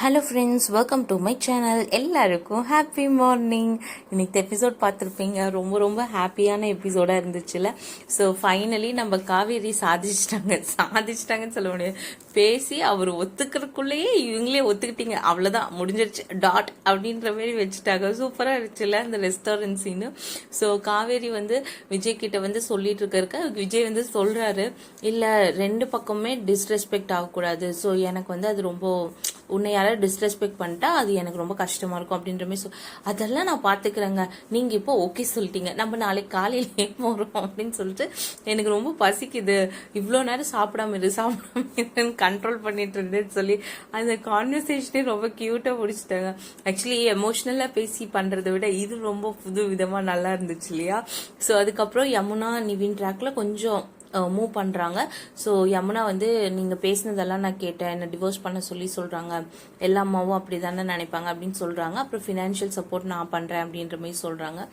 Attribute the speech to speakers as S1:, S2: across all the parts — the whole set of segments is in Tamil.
S1: Hello friends, welcome to my channel. எல்லாருக்கும் ஹாப்பி மார்னிங். இன்னைக்கு எபிசோட் பார்த்துருப்பீங்க. ரொம்ப ரொம்ப ஹாப்பியான எபிசோடாக இருந்துச்சுல்ல. ஸோ ஃபைனலி நம்ம காவேரி சாதிச்சிட்டாங்கன்னு சொல்ல முடியாது. பேசி அவர் ஒத்துக்கிறதுக்குள்ளேயே இவங்களே ஒத்துக்கிட்டீங்க, அவ்வளோதான் முடிஞ்சிருச்சு டாட் அப்படின்ற மாதிரி வச்சுட்டாங்க. சூப்பராக இருந்துச்சுல்ல அந்த ரெஸ்டாரண்ட் சீனு. ஸோ காவேரி விஜய் கிட்ட சொல்லிட்டு இருக்க விஜய் சொல்கிறாரு, இல்லை ரெண்டு பக்கமே டிஸ்ரெஸ்பெக்ட் ஆகக்கூடாது. ஸோ எனக்கு அது ரொம்ப உன்னை யாராவது டிஸ்ரெஸ்பெக்ட் பண்ணிட்டா அது எனக்கு ரொம்ப கஷ்டமா இருக்கும் அப்படின்ற மாதிரி அதெல்லாம் நான் பாத்துக்கிறேங்க. நீங்க இப்போ ஓகே சொல்லிட்டீங்க, நம்ம நாளைக்கு காலையிலே போறோம் அப்படின்னு சொல்லிட்டு எனக்கு ரொம்ப பசிக்குது, இவ்வளோ நேரம் சாப்பிடாம கண்ட்ரோல் பண்ணிட்டு இருந்தேன்னு சொல்லி அந்த கான்வர்சேஷனே ரொம்ப கியூட்டா முடிச்சுட்டாங்க. ஆக்சுவலி எமோஷனலா பேசி பண்றதை விட இது ரொம்ப புது விதமா நல்லா இருந்துச்சு இல்லையா. ஸோ அதுக்கப்புறம் யமுனா நிவின் ட்ராக்ல கொஞ்சம் மூவ் பண்ணுறாங்க. ஸோ யமுனா நீங்கள் பேசினதெல்லாம் நான் கேட்டேன், என்னை டிவோர்ஸ் பண்ண சொல்கிறாங்க, எல்லா அம்மாவும் அப்படி தானே நினைப்பாங்க அப்படின்னு சொல்கிறாங்க. அப்புறம் ஃபினான்ஷியல் சப்போர்ட் நான் பண்ணுறேன் அப்படின்ற மாதிரி சொல்கிறாங்க.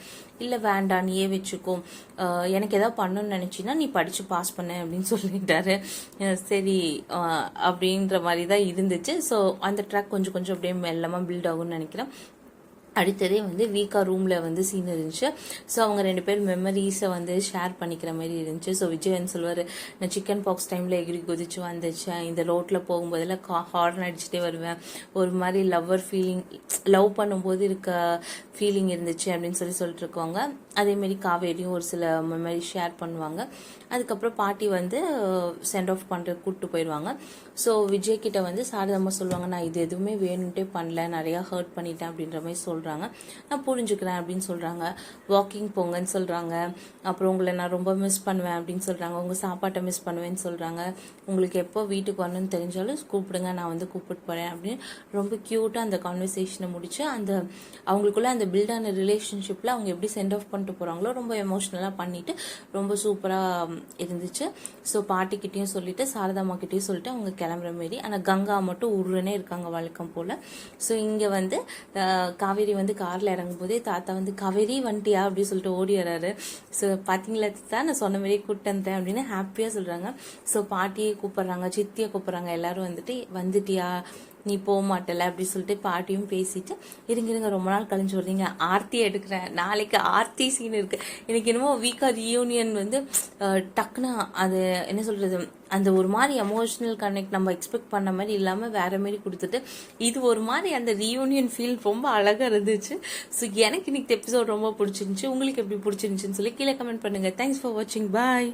S1: இல்லை வேண்டாம் நீயே வச்சுக்கோ, எனக்கு ஏதாவது பண்ணணும்னு நினச்சின்னா நீ படித்து பாஸ் பண்ண அப்படின்னு சொல்லிட்டாரு. சரி அப்படின்ற மாதிரி தான் இருந்துச்சு. ஸோ அந்த ட்ராக் கொஞ்சம் கொஞ்சம் அப்படியே மெல்லமாக பில்ட் ஆகும்னு நினைக்கிறேன். அடுத்ததே வீக்கா ரூம்ல சீன் இருந்துச்சு. ஸோ அவங்க ரெண்டு பேரும் மெமரிஸை ஷேர் பண்ணிக்கிற மாதிரி இருந்துச்சு. ஸோ விஜயன் சொல்லுவார், நான் சிக்கன் பாக்ஸ் டைம்ல எகிரி குதிச்சு வந்துச்சேன், இந்த ரோட்ல போகும்போதெல்லாம் ஹார்ன் அடிச்சுட்டே வருவேன், ஒரு மாதிரி லவ் பண்ணும்போது இருக்க ஃபீலிங் இருந்துச்சு அப்படின்னு சொல்லிட்டு இருக்கோங்க. அதேமாரி காவேரியும் ஒரு சில மெமரி ஷேர் பண்ணுவாங்க. அதுக்கப்புறம் பாட்டி சென்ட் ஆஃப் பண்ணுறது கூப்பிட்டு போயிடுவாங்க. ஸோ விஜய் கிட்ட சாரதம்மா சொல்லுவாங்க, நான் இது எதுவுமே வேணும்ட்டே பண்ணல, நிறையா ஹர்ட் பண்ணிட்டேன் அப்படின்ற மாதிரி சொல்கிறாங்க. நான் புரிஞ்சுக்கிறேன் அப்படின்னு சொல்கிறாங்க. வாக்கிங் போங்கன்னு சொல்கிறாங்க. அப்புறம் உங்களை நான் ரொம்ப மிஸ் பண்ணுவேன் அப்படின்னு சொல்கிறாங்க. உங்கள் சாப்பாட்டை மிஸ் பண்ணுவேன்னு சொல்கிறாங்க. உங்களுக்கு எப்போ வீட்டுக்கு வரணும்னு தெரிஞ்சாலும் கூப்பிடுங்க, நான் கூப்பிட்டு போகிறேன் அப்படின்னு ரொம்ப க்யூட்டாக அந்த கான்வர்சேஷனை முடிச்சு அவங்களுக்குள்ள அந்த பில்டான ரிலேஷன்ஷிப்பில் அவங்க எப்படி சென்ட் ஆஃப் பண்ணிட்டு போகிறாங்களோ ரொம்ப எமோஷ்னலாக பண்ணிட்டு ரொம்ப சூப்பராக இருந்துச்சு. ஸோ பாட்டிக்கிட்டையும் சொல்லிட்டு சாரதாம்மா கிட்டேயும் சொல்லிட்டு அவங்க கிளம்புற மாரி. ஆனால் கங்கா மட்டும் உருன்னே இருக்காங்க வழக்கம் போல். ஸோ இங்கே காவேரி காரில் இறங்கும் போதே தாத்தா காவேரி வந்துட்டியா அப்படின்னு சொல்லிட்டு ஓடி வர்றாரு. ஸோ பார்த்தீங்களா தான் நான் சொன்ன மாதிரியே கூப்பிட்டு வந்தேன் அப்படின்னு ஹாப்பியாக சொல்கிறாங்க. ஸோ பாட்டியை கூப்பிட்றாங்க, சித்தியை கூப்பிட்றாங்க, எல்லாரும் வந்துட்டியா நீ போக மாட்டல அப்படி சொல்லிட்டு பாட்டியும் பேசிட்டு இருங்க ரொம்ப நாள் கழிஞ்சு வருவீங்க, ஆர்த்தி எடுக்கிறேன், நாளைக்கு ஆர்த்தி சீன் இருக்கு. எனக்கு என்னமோ வீக்கா ரீயூனியன் டக்குன்னு அது என்ன சொல்றது, அந்த ஒரு மாதிரி எமோஷனல் கனெக்ட் நம்ம எக்ஸ்பெக்ட் பண்ண மாதிரி இல்லாமல் வேற மாதிரி கொடுத்துட்டு இது ஒரு மாதிரி அந்த ரீயூனியன் ஃபீல் ரொம்ப அழகாக இருந்துச்சு. ஸோ எனக்கு இன்னைக்கு எபிசோட் ரொம்ப பிடிச்சிருந்துச்சு. உங்களுக்கு எப்படி பிடிச்சிருந்துச்சுன்னு சொல்லி கீழே கமெண்ட் பண்ணுங்க. தேங்க்ஸ் ஃபார் வாட்சிங். பாய்.